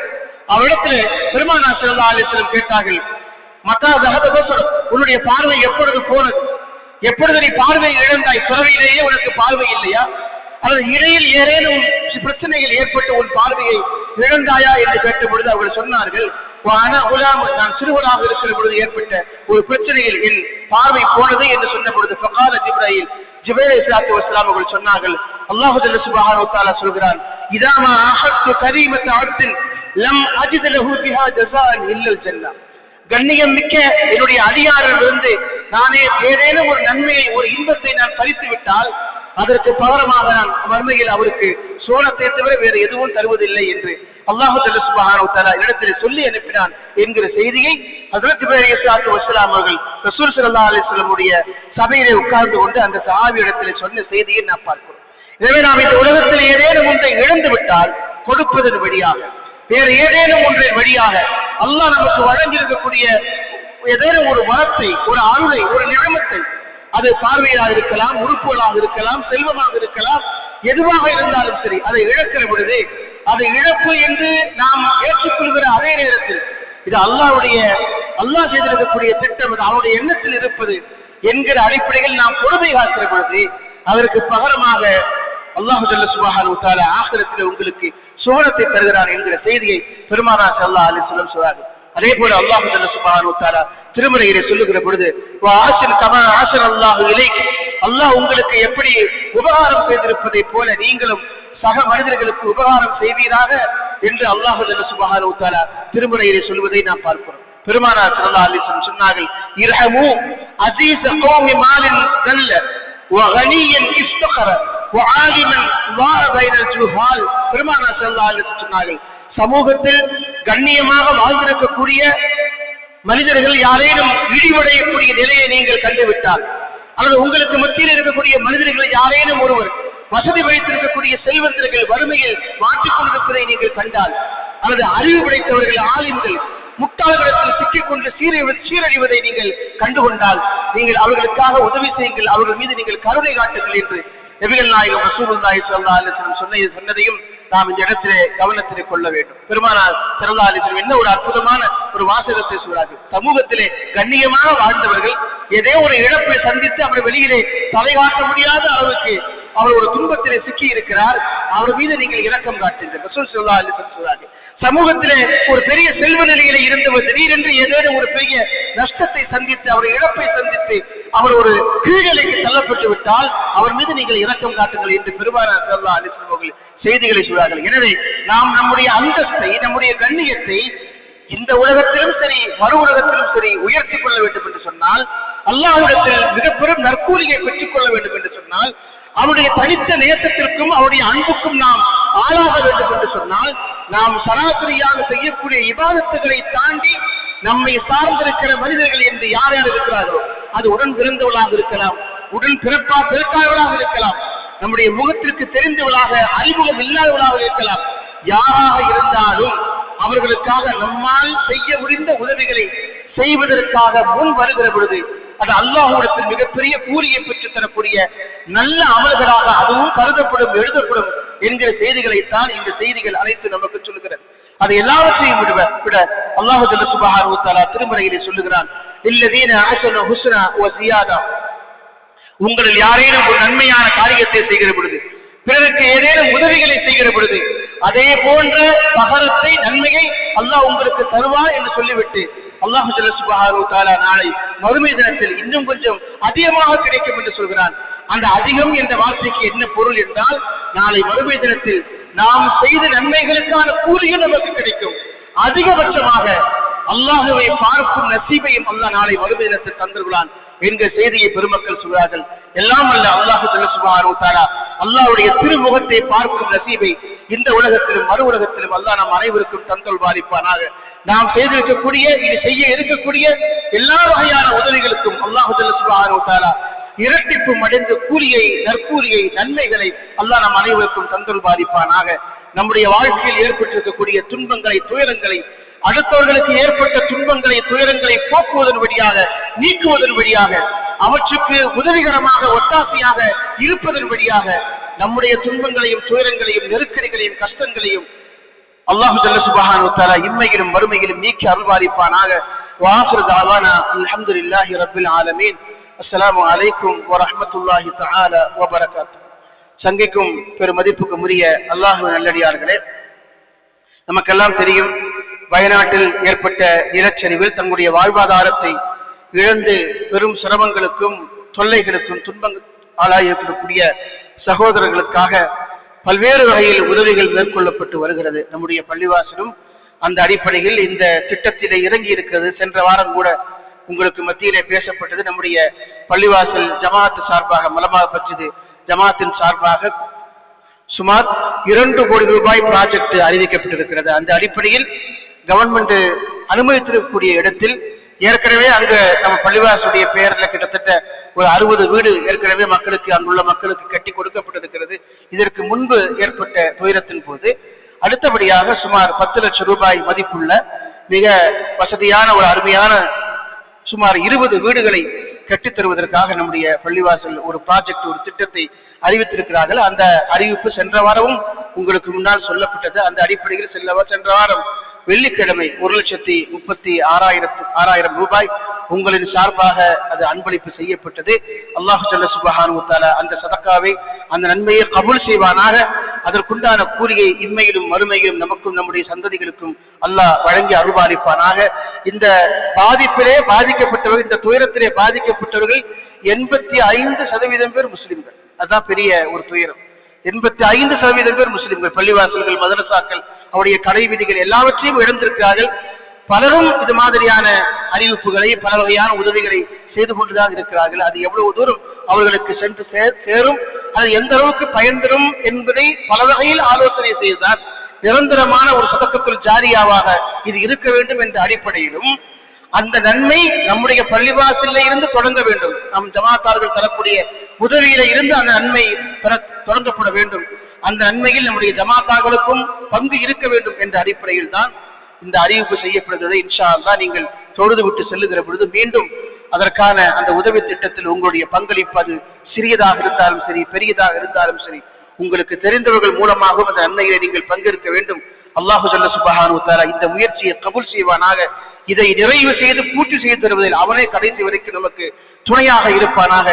அவரிடத்தில் பெருமானார் ஸல்லல்லாஹு அலைஹி வஸல்லம் கேட்டார்கள், மத்தா தஹப பஸர், உன்னுடைய பார்வை எப்பொழுது போனது? எப்பொழுது நீ பார்வை இழந்தாய்? பிறவியிலேயே உனக்கு பார்வை இல்லையா? அல்லது இடையில் ஏதேனும் பிரச்சனைகள் ஏற்பட்டு உன் பார்வையை இழந்தாயா என்று கேட்ட பொழுது அவர்கள் சொன்னார்கள், நான் சிறுவனாக இருக்கிற பொழுது ஏற்பட்ட ஒரு பிரச்சனையில் என் பார்வை போனது என்று சொன்ன பொழுது ஃபகால ஜிப்ரீல் அலைஹிஸ்ஸலாத்து வஸ்ஸலாம் அவர்கள் சொன்னார்கள், அல்லாஹ் சுப்ஹானஹு வ தஆலா சொல்கிறான், இதா மா அஹத்து கரீமத அப்தின் லம் அஜித் லஹு பிஹா ஜஸாஅன் இல்லல் ஜன்னah. கண்ணியம் மிக்க என்னுடைய அதிகாரிலிருந்து நானே ஏதேனும் ஒரு நன்மையை, ஒரு இன்பத்தை நான் பறித்து விட்டால் அதற்கு பகரமாக நான் மறுமையில் அவருக்கு சோனத்தை தவிர வேறு எதுவும் தருவதில்லை என்று அல்லாஹ் சுப்ஹானஹு வ தஆலா இடத்திலே சொல்லி அனுப்பினான் என்கிற செய்தியை ஹஜ்ரத் ஜிப்ரீல் அலைஹிஸ்ஸலாத்து வஸ்ஸலாம் அவர்கள் ரசூல் ஸல்லல்லாஹு அலைஹி வஸல்லமுடைய சபையிலே உட்கார்ந்து கொண்டு அந்த சஹாபி இடத்திலே சொன்ன செய்தியை நாம் பார்க்கிறோம். எனவே நாம் இந்த உலகத்தில் ஏதேனும் ஒன்றை இழந்து விட்டால் கொடுப்பதன் வழியாக, வேறு ஏதேனும் ஒன்றின் வழியாக அல்லாஹ் நமக்கு வழங்கியிருக்கக்கூடிய ஏதேனும் ஒரு வரத்தை, ஒரு அருளை, ஒரு நியமத்தை, அது பார்வையாக இருக்கலாம், உறுப்புகளாக இருக்கலாம், செல்வமாக இருக்கலாம், எதுவாக இருந்தாலும் சரி, அதை இழக்கிற பொழுது அதை இழப்பு என்று நாம் ஏற்றுக்கொள்கிற அதே நேரத்தில் இது அல்லாஹ் செய்திருக்கக்கூடிய திட்டம், அவருடைய எண்ணத்தில் இருப்பது என்கிற அடிப்படையில் நாம் பொறுமை காக்கிற பொழுது அதற்கு பகரமாக அல்லாஹ் சுப்ஹானஹு வ தஆலா ஆகிரத்தில் உங்களுக்கு சுவனத்தை தருகிறார் என்கிற செய்தியை பெருமானார் ஸல்லல்லாஹு அலைஹி வஸல்லம் சொல்றார்கள். அதே போல அல்லாஹ் சுப்ஹானஹு வ தஆலா திருமறையிலே சொல்லுகிற பொழுது அல்லாஹ் உங்களுக்கு எப்படி உபகாரம் செய்திருப்பதை போல நீங்களும் சக மனிதர்களுக்கு உபகாரம் செய்வீராக என்று அல்லாஹ் சுப்ஹானஹு வ தஆலா திருமறையிலே சொல்வதை நாம் பார்க்கிறோம். பெருமானார் ஸல்லல்லாஹு அலைஹி வஸல்லம் சொன்னார்கள், இர்ஹமு அஸீஸ கௌமி மாலின் தல்ல வகனியன் இஸ்தகர வஆலிமன் வா பைனல் ஜுஹால். பெருமானார் ஸல்லல்லாஹு அலைஹி வஸல்லம் சொன்னார்கள், சமூகத்தில் கண்ணியமாக வாழ்ந்திருக்கக்கூடிய மனிதர்கள் யாரேனும் இழிவடையக்கூடிய நிலையை நீங்கள் கண்டுவிட்டால், அல்லது உங்களுக்கு மத்தியில் இருக்கக்கூடிய மனிதர்கள் யாரேனும் ஒருவர் வசதி வைத்திருக்கக்கூடிய செல்வந்தர்கள் வறுமையில் மாற்றிக் கொண்டிருப்பதை நீங்கள் கண்டால், அல்லது அறிவு படைத்தவர்கள் ஆலிம்கள் முட்டாள்களிடத்தில் சிக்கிக்கொண்டு சீரழிவதை நீங்கள் கண்டுகொண்டால் நீங்கள் அவர்களுக்காக உதவி செய்யுங்கள், அவர்கள் மீது நீங்கள் கருணை காட்டுங்கள் என்று நபிகள் நாயகம் ரசூலுல்லாஹி ஸல்லல்லாஹு அலைஹி வஸல்லம் சொன்னதையும் நாம் இந்த இடத்திலே கவனத்திலே கொள்ள வேண்டும். பெருமானார் ஸல்லல்லாஹு அலைஹி வஸல்லம் என்ன ஒரு அற்புதமான ஒரு வாசகத்தை சொல்றார்கள். சமூகத்திலே கண்ணியமாக வாழ்ந்தவர்கள் ஏதோ ஒரு இழப்பை சந்தித்து அவர் வெளியிலே தலைகாட்ட முடியாத அளவுக்கு அவர் ஒரு துன்பத்திலே சிக்கி இருக்கிறார், அவர் மீது நீங்கள் இரக்கம் காட்டுங்கள். ரசூல் ஸல்லல்லாஹு அலைஹி வஸல்லம் சொல்றார்கள், சமூகத்திலே ஒரு பெரிய செல்வ நிலையில இருந்தவர் திடீரென்று ஏதேனும் ஒரு பெரிய நஷ்டத்தை சந்தித்து, அவர் இழப்பை சந்தித்து அவர் ஒரு கீழ்நிலைக்கு தள்ளப்பட்டு விட்டால் அவர் மீது நீங்கள் இரக்கம் காட்டுங்கள் என்று பெருமானார் ஸல்லல்லாஹு அலைஹி வஸல்லம் அவர்கள் செய்திகளை சொல்றார்கள். எனவே நாம் நம்முடைய அந்தஸ்தை, நம்முடைய கண்ணியத்தை இந்த உலகத்திலும் சரி மறு உலகத்திலும் சரி உயர்த்திக் கொள்ள வேண்டும் என்று சொன்னால், அல்லாஹ்விடத்தில் மிக பெரும் நற்கூலியை பெற்றுக் கொள்ள வேண்டும் என்று சொன்னால், அவருடைய தனித்த நேசத்திற்கும் அவருடைய அன்புக்கும் நாம் ஆளாக வேண்டும் என்று சொன்னால், நாம் சராசரியாக செய்யக்கூடிய இபாதத்துகளை தாண்டி நம்மை சார்ந்திருக்கிற மனிதர்கள் என்று யார் யார் இருக்கிறார்களோ, அது உடன் பிறந்தவளாக இருக்கலாம், உடன் பிறக்காதவளாக இருக்கலாம், நம்முடைய முகத்திற்கு தெரிந்தவளாக அறிமுகம் இல்லாதவளாக இருக்கலாம், யாராக இருந்தாலும் அவர்களுக்காக நம்மால் செய்ய முடிந்த உதவிகளை செய்வதற்காக முன் வருகிற பொழுது அது அல்லாஹ்விடத்தில் மிகப்பெரிய கூலியை பெற்றுத் தரக்கூடிய நல்ல அமல்களாக அதுவும் கருதப்படும், எழுதப்படும் என்கிற செய்திகளைத்தான் இந்த செய்திகள் அனைத்து நமக்கு சொல்லுகிறது. அதை எல்லாவற்றையும் விட அல்லாஹ் சுப்ஹானஹு வ தஆலா திருமறையிலே சொல்லுகிறான், இல்லதீன அஹ்ஸனு ஹுஸ்னா வ ஸியாதா. உங்களில் யாரேனும் ஒரு நன்மையான காரியத்தை செய்கிற பொழுது, பிறருக்கு ஏதேனும் உதவிகளை செய்கிற பொழுது அதே போன்ற பகரத்தை, நன்மையை அல்லாஹ் உங்களுக்கு தருவார் என்று சொல்லிவிட்டு அல்லாஹ் சுப்ஹானஹு வ தஆலா நாளை மறுமை தினத்தில் இன்னும் கொஞ்சம் அதிகமாக கிடைக்கும் என்று சொல்கிறான். அந்த அதிகம் என்ற வார்த்தைக்கு என்ன பொருள் என்றால், நாளை மறுமை தினத்தில் நாம் செய்த நன்மைகளுக்கான கூலியும் நமக்கு கிடைக்கும். அதிகபட்சமாக அல்லாஹ்வை பார்க்கும் நசீபையும் அல்லாஹ் நாளை மறுமை தினத்தில் தந்துள்ளான் என்கிற செய்தியை பெருமக்கள் சொல்கிறார்கள். எல்லாம் அல்ல அல்லாஹ் சுப்ஹானஹு வ தஆலா அல்லாஹ்வுடைய திருமுகத்தை பார்க்கும் நசீபை இந்த உலகத்திலும் மறு உலகத்திலும் அல்லாஹ் நம் அனைவருக்கும் தந்தல்வாரிப்பானாக. நாம் செய்திருக்கக்கூடிய இது செய்ய இருக்கக்கூடிய எல்லா வகையான உதவிகளுக்கும் அல்லாஹ் சுப்ஹானஹு வ தஆலா இரட்டிப்பு மடைந்து கூலியை, நற்கூலியை, நன்மைகளை அல்லாஹ் நம் அனைவருக்கும் தந்தல்வாரிப்பானாக. நம்முடைய வாழ்க்கையில் ஏற்பட்டிருக்கக்கூடிய துன்பங்களை, துயரங்களை, அடுத்தவர்களுக்கு ஏற்பட்ட துன்பங்களை, துயரங்களை போக்குவதன் வழியாக, நீக்குவதன் வழியாக, அவற்றுக்கு உதவிகரமாக, ஒத்தாசையாக இருப்பதன் வழியாக நம்முடைய துன்பங்களையும், துயரங்களையும், நெருக்கடிகளையும், கஷ்டங்களையும் அல்லாஹ் சுப்ஹானஹு வ தஆலா இம்மையிலும் மறுமையிலும் நீக்கி அருள்வாரிப்பானாக. வஆகிரு தஅவானா அல்ஹம்துலில்லாஹி ரப்பில் ஆலமீன். அஸ்ஸலாமு அலைக்கும் வரஹ்மத்துல்லாஹி தஆலா வ பரகாத்துஹு. சங்கைக்கும் பெருமதிப்புக்கும் உரிய அல்லாஹ்வின் நல்லடியார்களே, நமக்கெல்லாம் தெரியும், வயநாட்டில் ஏற்பட்ட நிலச்சரிவில் தங்களுடைய வாழ்வாதாரத்தை இழந்து பெரும் சிரமங்களுக்கும் தொல்லைகளுக்கும் துன்பங்கள் ஆளாயிருக்கக்கூடிய சகோதரர்களுக்காக பல்வேறு வகையில் உதவிகள் மேற்கொள்ளப்பட்டு வருகிறது. நம்முடைய பள்ளிவாசலும் அந்த அடிப்படையில் இந்த திட்டத்திலே இறங்கி இருக்கிறது. சென்ற வாரம் கூட உங்களுக்கு மத்தியிலே பேசப்பட்டது. நம்முடைய பள்ளிவாசல் ஜமாஅத் சார்பாக, மலமா பற்றிது ஜமாத்தின் சார்பாக சுமார் 2 கோடி ரூபாய் ப்ராஜெக்ட் அறிவிக்கப்பட்டிருக்கிறது. அந்த அடிப்படையில் கவர்மெண்ட் அனுமதித்திருக்கக்கூடிய இடத்தில் ஏற்கனவே அங்கு நம்ம பள்ளிவாசலுடைய பெயர்ல கிட்டத்தட்ட ஒரு 60 வீடு ஏற்கனவே மக்களுக்கு, அங்குள்ள மக்களுக்கு கட்டி கொடுக்கப்பட்டிருக்கிறது. இதற்கு முன்பு ஏற்பட்ட துயரத்தின் போது அடுத்தபடியாக சுமார் 10 லட்சம் ரூபாய் மதிப்புள்ள மிக வசதியான ஒரு அருமையான சுமார் 20 வீடுகளை கட்டித் தருவதற்காக நம்முடைய பள்ளிவாசல் ஒரு ப்ராஜெக்ட், ஒரு திட்டத்தை அறிவித்திருக்கிறார்கள். அந்த அறிவிப்பு சென்ற வாரமும் உங்களுக்கு முன்னால் சொல்லப்பட்டது. அந்த அடிப்படையில் சென்ற வாரம் வெள்ளிக்கிழமை 1,36,000 ரூபாய் உங்களின் சார்பாக அது அன்பளிப்பு செய்யப்பட்டது. அல்லாஹ் சுப்ஹானஹு வ தஆலா அந்த சதக்காவை, அந்த நன்மையை கபூல் செய்வானாக. அதற்குண்டான கூலியை இம்மையிலும் மறுமையிலும் நமக்கும் நம்முடைய சந்ததிகளுக்கும் அல்லாஹ் வழங்கி அருள்பாலிப்பானாக. இந்த பாதிப்பிலே பாதிக்கப்பட்டவர்கள், இந்த துயரத்திலே பாதிக்கப்பட்டவர்கள் 85% பேர் முஸ்லிம்கள். அதுதான் பெரிய ஒரு துயரம். 85% பேர் முஸ்லிம்கள். பள்ளிவாசல்கள், மதரசாக்கள், அவருடைய கடை விதிகள் எல்லாவற்றையும் இழந்திருக்கிறார்கள். பலரும் இது மாதிரியான அறிவிப்புகளை, பல வகையான உதவிகளை செய்து கொண்டுதான் இருக்கிறார்கள். அது எவ்வளவு தூரம் அவர்களுக்கு சென்று சேரும், அது எந்த அளவுக்கு பயன் தரும் என்பதை பல வகையில் ஆலோசனை செய்தார். நிரந்தரமான ஒரு சதக்கத்துல் ஜாரியாவாக இது இருக்க வேண்டும் என்ற அடிப்படையிலும் அந்த நன்மை நம்முடைய பள்ளிவாசலில் இருந்து தொடங்க வேண்டும். நம் ஜமாத்தார்கள் தரக்கூடிய உதவியில இருந்து அந்த நன்மை தொடங்கப்பட வேண்டும். அந்த நன்மையில் நம்முடைய ஜமாத்தார்களுக்கும் பங்கு இருக்க வேண்டும் என்ற அடிப்படையில் தான் இந்த அறிவிப்பு செய்யப்படுகிறது. இன்ஷா அல்லாஹ் நீங்கள் தொழுது விட்டு செல்லுகிற பொழுது மீண்டும் அதற்கான அந்த உதவி திட்டத்தில் உங்களுடைய பங்களிப்பு, அது சிறியதாக இருந்தாலும் சரி, பெரியதாக இருந்தாலும் சரி, உங்களுக்கு தெரிந்தவர்கள் மூலமாகவும் அந்த நன்மையை நீங்கள் பங்கெடுக்க வேண்டும். அல்லாஹு சுப்ஹானஹு வ தஆலா இந்த முயற்சியை கபூல் செய்வானாக. இதை நிறைவு செய்து பூர்த்தி செய்து தருவதில் அவனே கடைசி வரைக்கும் நமக்கு துணையாக இருப்பானாக.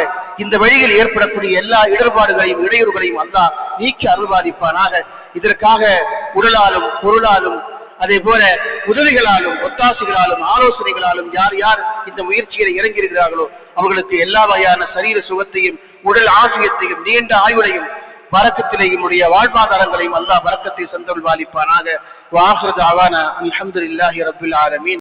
இந்த வழியில் ஏற்படக்கூடிய எல்லா இடர்பாடுகளையும், இடையூறுகளையும் அல்லாஹ் நீக்கி அருள்வாதிப்பானாக. இதற்காக உடலாலும், பொருளாலும், அதே போல உதவிகளாலும், ஒத்தாசைகளாலும், ஆலோசனைகளாலும் யார் யார் இந்த முயற்சியில் இறங்கியிருக்கிறார்களோ அவர்களுக்கு எல்லா வகையான சரீர சுகத்தையும், உடல் ஆசியத்தையும், நீண்ட ஆயுளையும், பரக்கத்திலேயும், உடைய வாழ்வாதாரங்களையும் அல்லாஹ் பரக்கத்தை சந்தருள்வாளிப்பானாக. வஆகிரு தஅவானா அல்ஹம்துலில்லாஹி ரப்பில் ஆலமீன்.